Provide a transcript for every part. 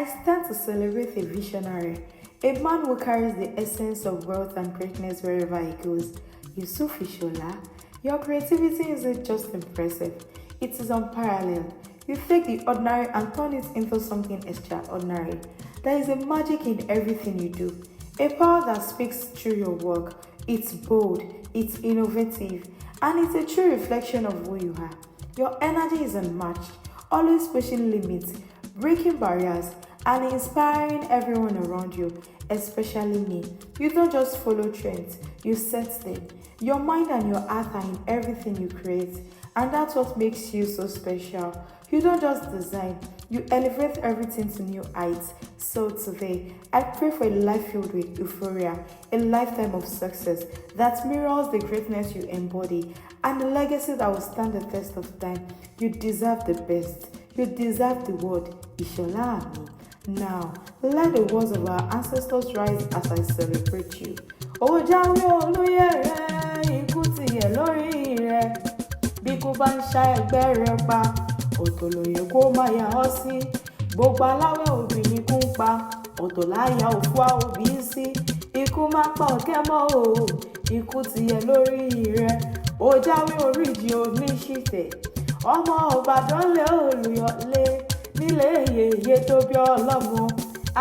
I stand to celebrate a visionary, a man who carries the essence of wealth and greatness wherever he goes. Yusuf Ishola, your creativity isn't just impressive, it is unparalleled. You take the ordinary and turn it into something extraordinary. There is a magic in everything you do, a power that speaks through your work. It's bold, it's innovative, and it's a true reflection of who you are. Your energy is unmatched, always pushing limits, breaking barriers, and inspiring everyone around you, especially me. You don't just follow trends, you set them. Your mind and your heart are in everything you create, and that's what makes you so special. You don't just design, you elevate everything to new heights. So today, I pray for a life filled with euphoria, a lifetime of success that mirrors the greatness you embody, and a legacy that will stand the test of time. You deserve the best. You deserve the word Ishola Ami. Now, let the words of our ancestors rise as I celebrate you. Ojawe oluyere, ikú ti yẹ lórí rẹ. Bí kú bá ń ṣá ẹgbẹ́ rẹ pa, ọ̀tọ̀ lóye kó má yà ọ́ sí. Gbogbo aláwẹ̀ òbí ni kú ń pa, ọ̀tọ̀ láyà òfúà òbí sí. Ikú má pa ọ̀kẹ́ mọ́ o, ikú ti yẹ lórí rẹ. Ojawe oríjì oníṣìtẹ̀, ọmọ Ìbàdàn lé Olùyọ̀lé, nílé yèyé tó bí ọlọ́mọ.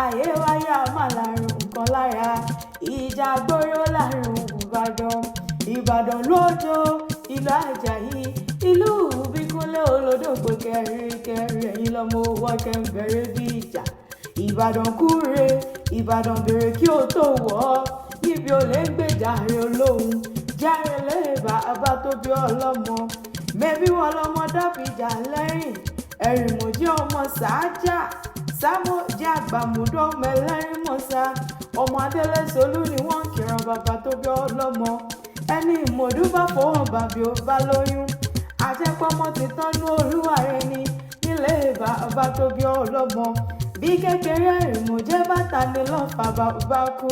Ayé wáyà má lárùn nǹkan lára, ìjà gbóró lárùn Ìbàdàn. Ìbàdàn lójó, ìlú Àjàyí, ìlú Bíkúnlé olódògbò kẹrìnkẹrìn, ẹ̀yin lọ́mọ owó kẹ́ńbẹ̀rẹ̀ bí ìjà. Ìbàdàn kúre, Ìbàdàn bèrè kí o tó wọ̀ ọ́, níbi olè ń gbèjà rẹ olóhùn. Járe lé bàbá tó bí ọlọ́mọ, mẹ́bí wọn lọ́mọ dábìjà lẹ́yìn. Ẹ̀rìn mọ̀jẹ́ ọmọ sàájà, sámọ̀ jẹ́ àgbàmúdọ́ ọmọ ẹlẹ́rìn mọ̀sá. Ọmọ Adélé Solú ni wọ́n ń kíran bàbá tó bí ọlọ́mọ. Ẹni ìmọ̀dú bá fọwọ́ bàbí ó bá lóyún. Àjẹpọ́mọ ti tọ́nú olúwa rẹ ni nílé bàbá tó bí ọlọ́mọ. Bí kékeré ìmọ̀jẹ́ bàtà ni lọ́fà bàbá kú.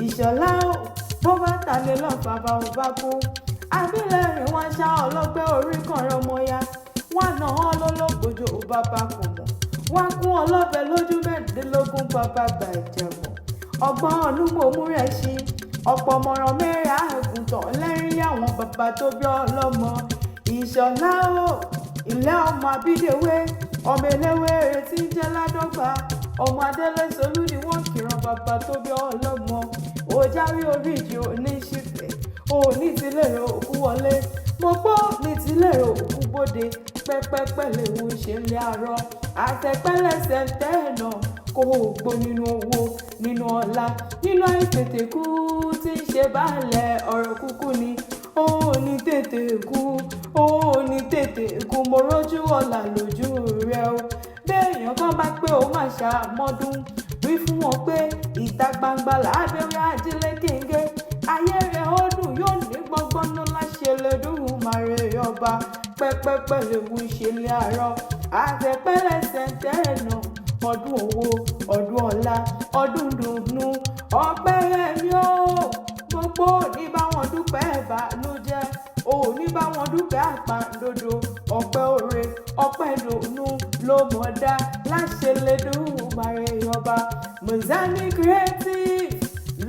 Ìṣọ̀lá ó bó bàtà ni lọ́fà bàbá kú. Abílẹ̀rìn wọn ṣá ọlọ́gbẹ́ orí kan rọmọ ya. Wọ́n náà wọ́n lólógbòjò bàbá kò mọ̀. Wọ́n kún ọlọ́bẹ lójú mẹ́rìndínlógún bàbá gbàjẹ̀mọ̀. Ọgbọ́n ọdún mo mú rẹ̀ ṣí. Ọ̀pọ̀ mọ̀ràn mẹ́rin àgùntàn lẹ́rìn àwọn bàbá tó bí ọlọ́mọ. Ìṣọ̀lá o, ilé ọmọ Abídèwé, ọmọ eléwé retí ń jẹ́ Ládọ́gba. Ọmọ Adélé Solú ni wọ́n kíran bàbá tó bí ọlọ́mọ. Ojáwé oríjì oníṣìfẹ̀, òní ti lérò òkú wọlé. Mo gbọ́ ní ti lérò òkú bóde, pẹ́pẹ́pẹ́ léwu ṣe ń lé arọ́. Àtẹ̀pẹ́lẹsẹ̀ ń tẹ́ ẹ̀nà, kó o gbó nínú owó, nínú ọlá, nínú àìtètè kú tí ń ṣe báàlẹ̀ ọ̀rọ̀ kúkú ni. Ó ní tètè kú, ó ní tètè kú, mo rójú ọ̀la lójú rẹ o. Béèyàn kan bá pé ó máa ṣàmọ́dún, wí fún wọn pé ìta gbangba làádọ́rẹ́ ajílẹ̀ kéńgé. Ayé rẹ̀ ó dùn yóò ní gbọ́ngbọ́n náà láṣẹ lẹ́dùn màrè ọba. Pẹ́pẹ́pẹ́ léwu ìṣẹ̀lẹ̀ àárọ̀, àtẹ̀pẹ́lẹsẹ̀ ń tẹ́ ẹ̀nà. Ọdún owó, ọdún ọlá, ọdún dùnnú, ọpẹ́ ẹ̀mí o. Gbogbo òní bá wọn dúpẹ́ ìbànújẹ́, òní bá wọn dúpẹ́ àpàǹdodo. Ọpẹ́ òre, ọpẹ́ dùnnú ló mọ̀ dá láṣẹ lẹ́dùn màrè ọba. Mzambi creative,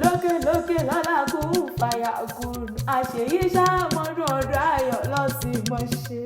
lókè lókè lọ́la kún fàyà kún. Àṣeyí ṣàmọ́dún ọdún ayọ̀ lọ́sìn mọ́ ṣe.